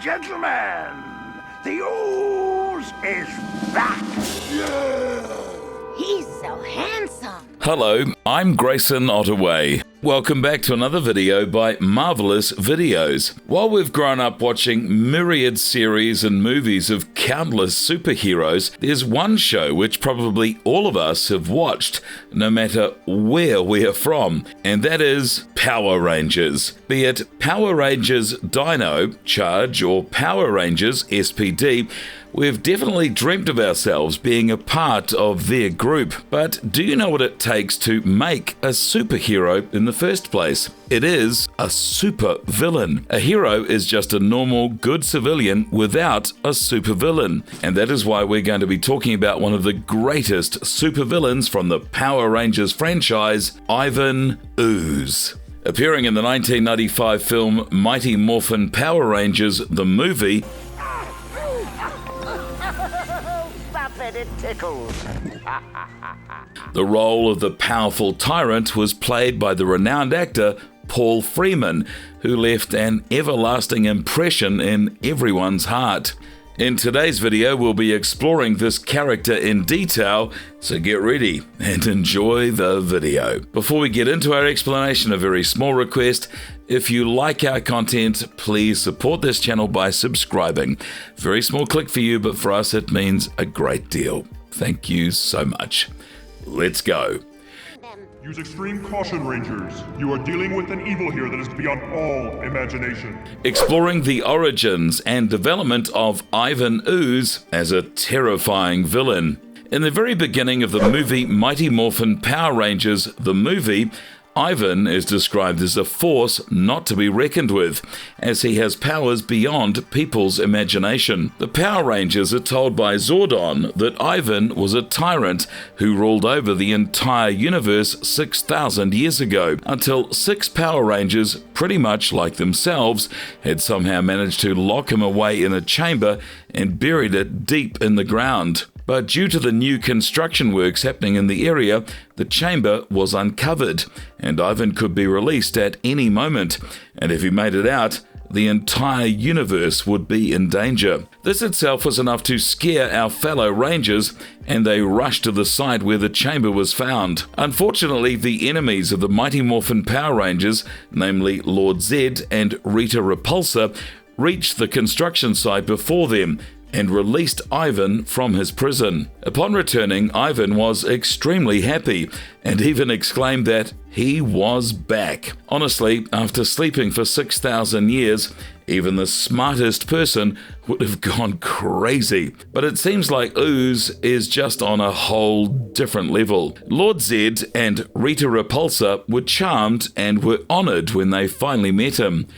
Gentlemen, the Ooze is back! He's so handsome. Hello, I'm Grayson Ottaway. Welcome back to another video by Marvelous Videos. While we've grown up watching myriad series and movies of countless superheroes, there's one show which probably all of us have watched, no matter where we are from, and that is Power Rangers. Be it Power Rangers Dino, Charge, or Power Rangers SPD, we've definitely dreamt of ourselves being a part of their group. But do you know what it takes to make a superhero in the first place? It is a super villain. A hero is just a normal, good civilian without a super villain. And that is why we're going to be talking about one of the greatest super villains from the Power Rangers franchise, Ivan Ooze. Appearing in the 1995 film Mighty Morphin Power Rangers, the movie, It tickles. the role of the powerful tyrant was played by the renowned actor Paul Freeman, who left an everlasting impression in everyone's heart. In today's video, we'll be exploring this character in detail, so get ready and enjoy the video. Before we get into our explanation, a very small request. If you like our content, please support this channel by subscribing. Very small click for you, but for us it means a great deal. Thank you so much. Let's go. Use extreme caution, Rangers. You are dealing with an evil here that is beyond all imagination. Exploring the origins and development of Ivan Ooze as a terrifying villain. In the very beginning of the movie Mighty Morphin Power Rangers, the movie, Ivan is described as a force not to be reckoned with, as he has powers beyond people's imagination. The Power Rangers are told by Zordon that Ivan was a tyrant who ruled over the entire universe 6,000 years ago, until 6 Power Rangers, pretty much like themselves, had somehow managed to lock him away in a chamber and buried it deep in the ground. But due to the new construction works happening in the area, the chamber was uncovered, and Ivan could be released at any moment, and if he made it out, the entire universe would be in danger. This itself was enough to scare our fellow Rangers, and they rushed to the site where the chamber was found. Unfortunately, the enemies of the Mighty Morphin Power Rangers, namely Lord Zed and Rita Repulsa, reached the construction site before them, and released Ivan from his prison. Upon returning, Ivan was extremely happy and even exclaimed that he was back. Honestly, after sleeping for 6,000 years, even the smartest person would have gone crazy. But it seems like Ooze is just on a whole different level. Lord Zed and Rita Repulsa were charmed and were honored when they finally met him.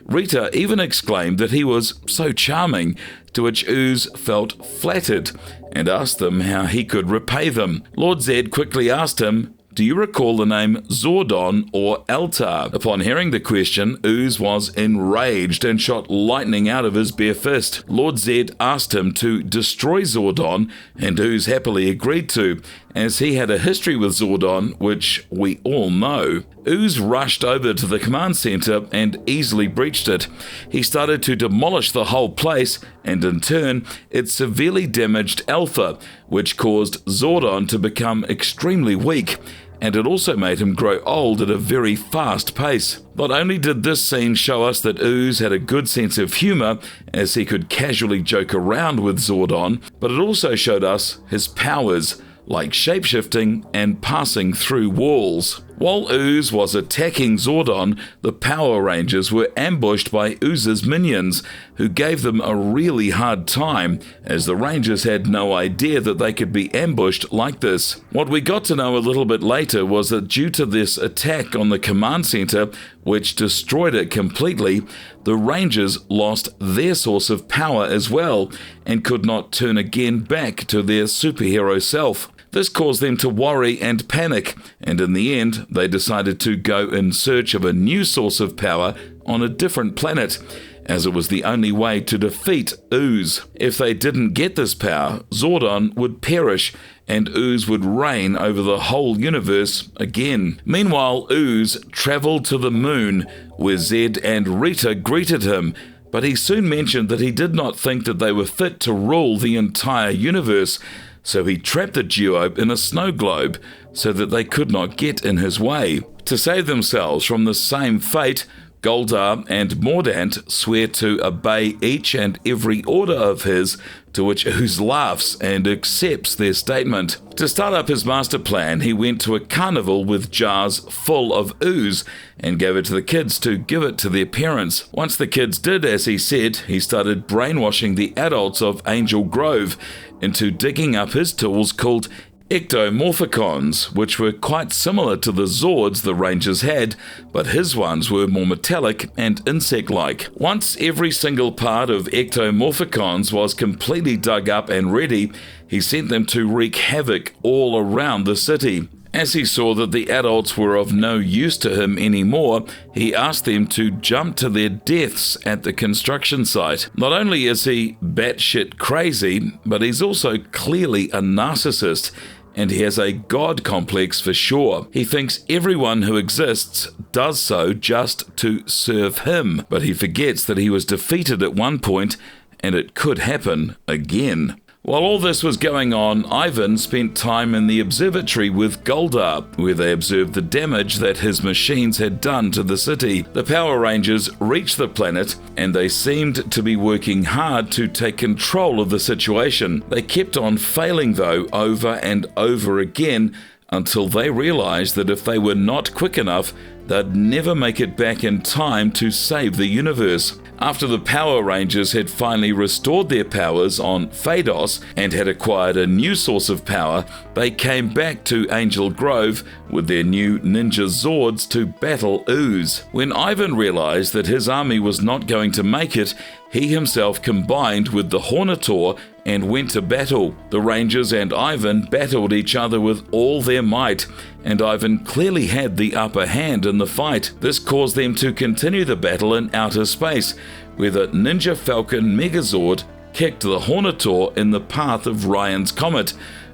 Rita even exclaimed that he was so charming, to which Ooze felt flattered and asked them how he could repay them. Lord Zed quickly asked him, "Do you recall the name Zordon or Altar?" Upon hearing the question, Ooze was enraged and shot lightning out of his bare fist. Lord Zed asked him to destroy Zordon, and Ooze happily agreed to, as he had a history with Zordon, which we all know. Ooze rushed over to the command center and easily breached it. He started to demolish the whole place, and in turn, it severely damaged Alpha, which caused Zordon to become extremely weak, and it also made him grow old at a very fast pace. Not only did this scene show us that Ooze had a good sense of humor, as he could casually joke around with Zordon, but it also showed us his powers, like shapeshifting and passing through walls. While Ooze was attacking Zordon, the Power Rangers were ambushed by Ooze's minions, who gave them a really hard time, as the Rangers had no idea that they could be ambushed like this. What we got to know a little bit later was that due to this attack on the command center, which destroyed it completely, the Rangers lost their source of power as well, and could not turn again back to their superhero self. This caused them to worry and panic, and in the end, they decided to go in search of a new source of power on a different planet, as it was the only way to defeat Ooze. If they didn't get this power, Zordon would perish, and Ooze would reign over the whole universe again. Meanwhile, Ooze traveled to the moon, where Zed and Rita greeted him, but he soon mentioned that he did not think that they were fit to rule the entire universe, so he trapped the duo in a snow globe so that they could not get in his way. To save themselves from the same fate, Goldar and Mordant swear to obey each and every order of his, to which Ooze laughs and accepts their statement. To start up his master plan, he went to a carnival with jars full of ooze and gave it to the kids to give it to their parents. Once the kids did as he said, he started brainwashing the adults of Angel Grove into digging up his tools called ectomorphicons, which were quite similar to the Zords the Rangers had, but his ones were more metallic and insect-like. Once every single part of ectomorphicons was completely dug up and ready, he sent them to wreak havoc all around the city. As he saw that the adults were of no use to him anymore, he asked them to jump to their deaths at the construction site. Not only is he batshit crazy, but he's also clearly a narcissist, and he has a god complex for sure. He thinks everyone who exists does so just to serve him, but he forgets that he was defeated at one point, and it could happen again. While all this was going on, Ivan spent time in the observatory with Goldar, where they observed the damage that his machines had done to the city. The Power Rangers reached the planet, and they seemed to be working hard to take control of the situation. They kept on failing, though, over and over again, until they realized that if they were not quick enough, they'd never make it back in time to save the universe. After the Power Rangers had finally restored their powers on Phaedos and had acquired a new source of power, they came back to Angel Grove with their new ninja Zords to battle Ooze. When Ivan realized that his army was not going to make it, he himself combined with the Hornator and went to battle. The Rangers and Ivan battled each other with all their might, and Ivan clearly had the upper hand in the fight. This caused them to continue the battle in outer space, where the Ninja Falcon Megazord kicked the Hornator in the path of Ryan's comet,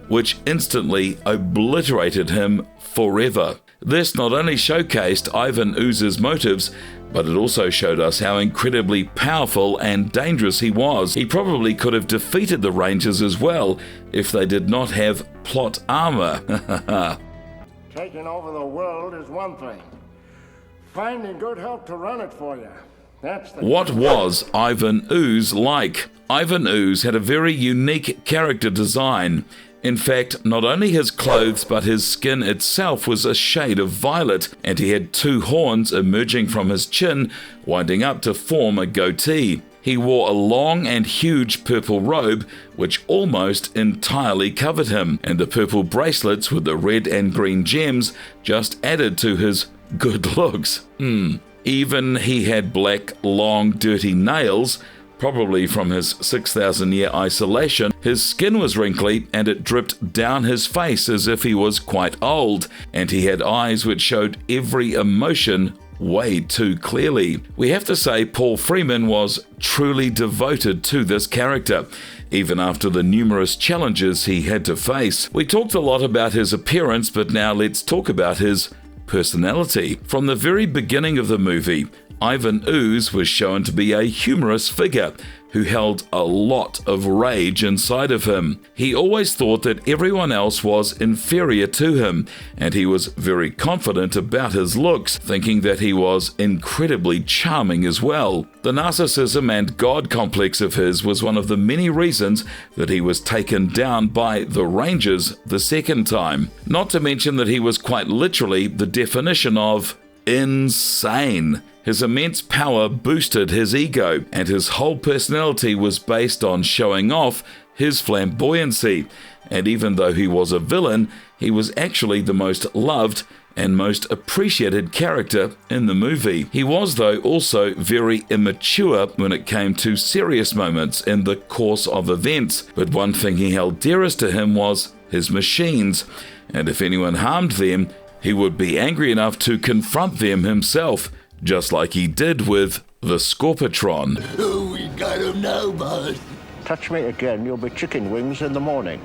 which instantly obliterated him forever. This not only showcased Ivan Ooze's motives, but it also showed us how incredibly powerful and dangerous he was. He probably could have defeated the Rangers as well if they did not have plot armor. Taking over the world is one thing. Finding good help to run it for you, that's the... What was Ivan Ooze like? Ivan Ooze had a very unique character design. In fact, not only his clothes but his skin itself was a shade of violet, and he had two horns emerging from his chin, winding up to form a goatee. He wore a long and huge purple robe, which almost entirely covered him, and the purple bracelets with the red and green gems just added to his good looks. Even he had black, long, dirty nails, probably from his 6,000-year isolation. His skin was wrinkly and it dripped down his face as if he was quite old, and he had eyes which showed every emotion way too clearly. We have to say Paul Freeman was truly devoted to this character, even after the numerous challenges he had to face. We talked a lot about his appearance, but now let's talk about his personality. From the very beginning of the movie, Ivan Ooze was shown to be a humorous figure who held a lot of rage inside of him. He always thought that everyone else was inferior to him, and he was very confident about his looks, thinking that he was incredibly charming as well. The narcissism and god complex of his was one of the many reasons that he was taken down by the Rangers the second time. Not to mention that he was quite literally the definition of insane. His immense power boosted his ego, and his whole personality was based on showing off his flamboyancy. And even though he was a villain, he was actually the most loved and most appreciated character in the movie. He was, though, also very immature when it came to serious moments in the course of events. But one thing he held dearest to him was his machines, and if anyone harmed them, he would be angry enough to confront them himself, just like he did with the Scorpitron. Oh, we got him now, boss. Touch me again, you'll be chicken wings in the morning.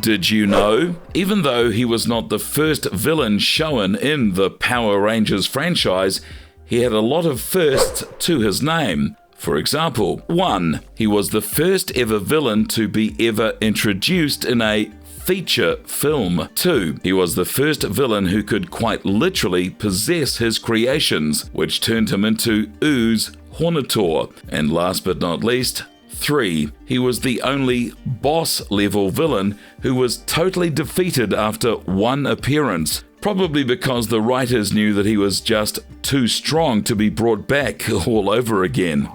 Did you know? Even though he was not the first villain shown in the Power Rangers franchise, he had a lot of firsts to his name. For example, 1. He was the first ever villain to be ever introduced in a feature film. 2. He was the first villain who could quite literally possess his creations, which turned him into Ooze Hornator. And last but not least, 3. He was the only boss-level villain who was totally defeated after one appearance, probably because the writers knew that he was just too strong to be brought back all over again.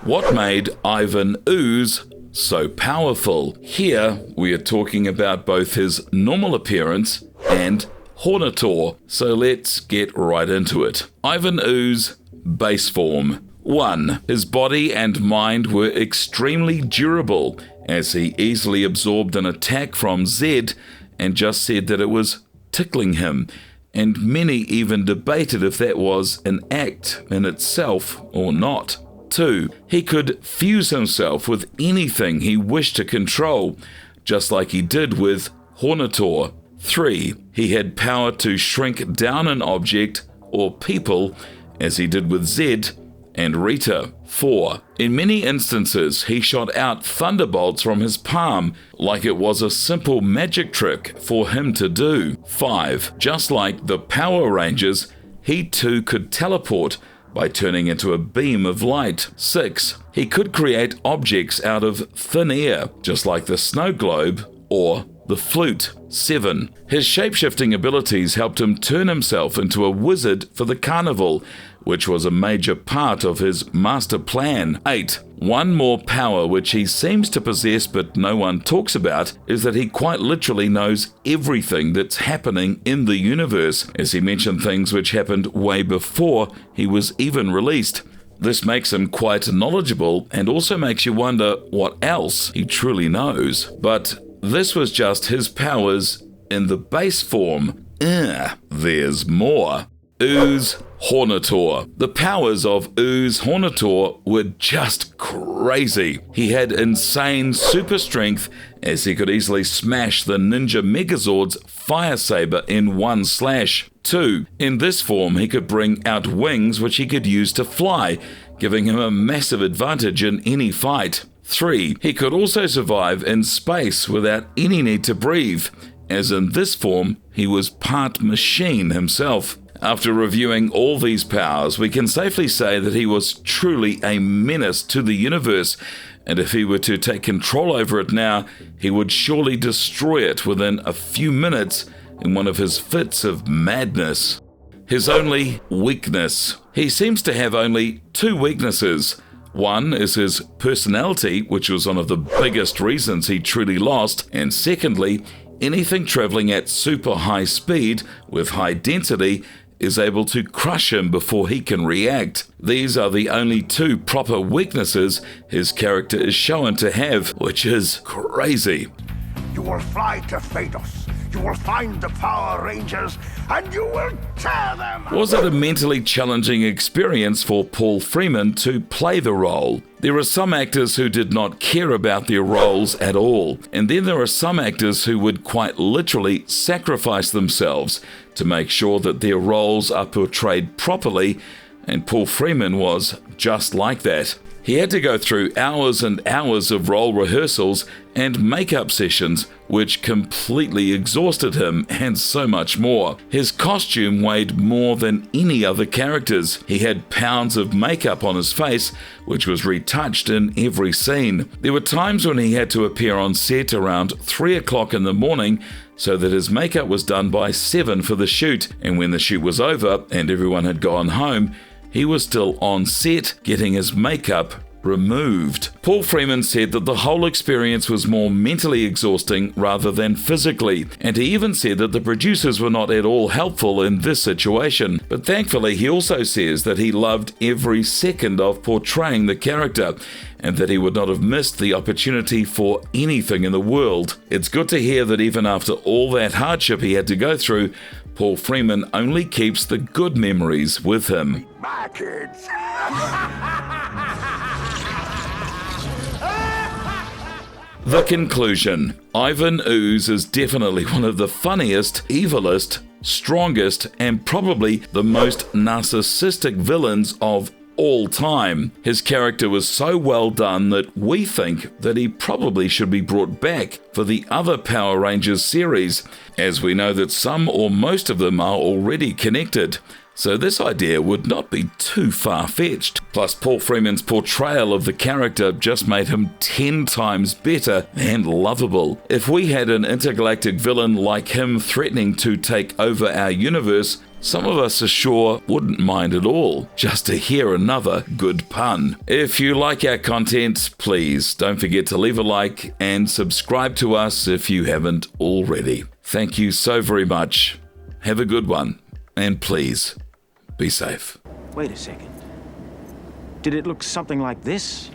What made Ivan Ooze so powerful? Here we are talking about both his normal appearance and Hornator, so let's get right into it. Ivan Ooze, base form. 1. His body and mind were extremely durable, as he easily absorbed an attack from Zed and just said that it was tickling him, and many even debated if that was an act in itself or not. 2. He could fuse himself with anything he wished to control, just like he did with Hornator. 3. He had power to shrink down an object or people, as he did with Zed and Rita. 4. In many instances, he shot out thunderbolts from his palm, like it was a simple magic trick for him to do. 5. Just like the Power Rangers, he too could teleport by turning into a beam of light. 6. He could create objects out of thin air, just like the snow globe or the flute. 7. His shape-shifting abilities helped him turn himself into a wizard for the carnival, which was a major part of his master plan. 8. One more power which he seems to possess but no one talks about is that he quite literally knows everything that's happening in the universe, as he mentioned things which happened way before he was even released. This makes him quite knowledgeable and also makes you wonder what else he truly knows. But this was just his powers in the base form. There's more. Ooze Hornator. The powers of Ooze Hornator were just crazy. He had insane super strength, as he could easily smash the Ninja Megazord's fire saber in one slash. 2. In this form, he could bring out wings which he could use to fly, giving him a massive advantage in any fight. 3. He could also survive in space without any need to breathe, as in this form, he was part machine himself. After reviewing all these powers, we can safely say that he was truly a menace to the universe, and if he were to take control over it now, he would surely destroy it within a few minutes in one of his fits of madness. His only weakness. He seems to have only 2 weaknesses. 1 is his personality, which was one of the biggest reasons he truly lost, and secondly, anything traveling at super high speed with high density is able to crush him before he can react. These are the only 2 proper weaknesses his character is shown to have, which is crazy. You will fly to Phaedos. You will find the Power Rangers, and you will tear them! Was it a mentally challenging experience for Paul Freeman to play the role? There are some actors who did not care about their roles at all, and then there are some actors who would quite literally sacrifice themselves to make sure that their roles are portrayed properly, and Paul Freeman was just like that. He had to go through hours and hours of role rehearsals and makeup sessions, which completely exhausted him, and so much more. His costume weighed more than any other character's. He had pounds of makeup on his face, which was retouched in every scene. There were times when he had to appear on set around 3 o'clock in the morning so that his makeup was done by 7 for the shoot, and when the shoot was over and everyone had gone home, he was still on set getting his makeup removed. Paul Freeman said that the whole experience was more mentally exhausting rather than physically, and he even said that the producers were not at all helpful in this situation. But thankfully, he also says that he loved every second of portraying the character, and that he would not have missed the opportunity for anything in the world. It's good to hear that even after all that hardship he had to go through, Paul Freeman only keeps the good memories with him. My kids! The conclusion. Ivan Ooze is definitely one of the funniest, evilest, strongest, and probably the most narcissistic villains of all time. His character was so well done that we think that he probably should be brought back for the other Power Rangers series, as we know that some or most of them are already connected. So this idea would not be too far-fetched. Plus, Paul Freeman's portrayal of the character just made him 10 times better and lovable. If we had an intergalactic villain like him threatening to take over our universe, some of us ashore wouldn't mind at all, just to hear another good pun. If you like our content, please don't forget to leave a like and subscribe to us if you haven't already. Thank you so very much. Have a good one, and please, be safe. Wait a second. Did it look something like this?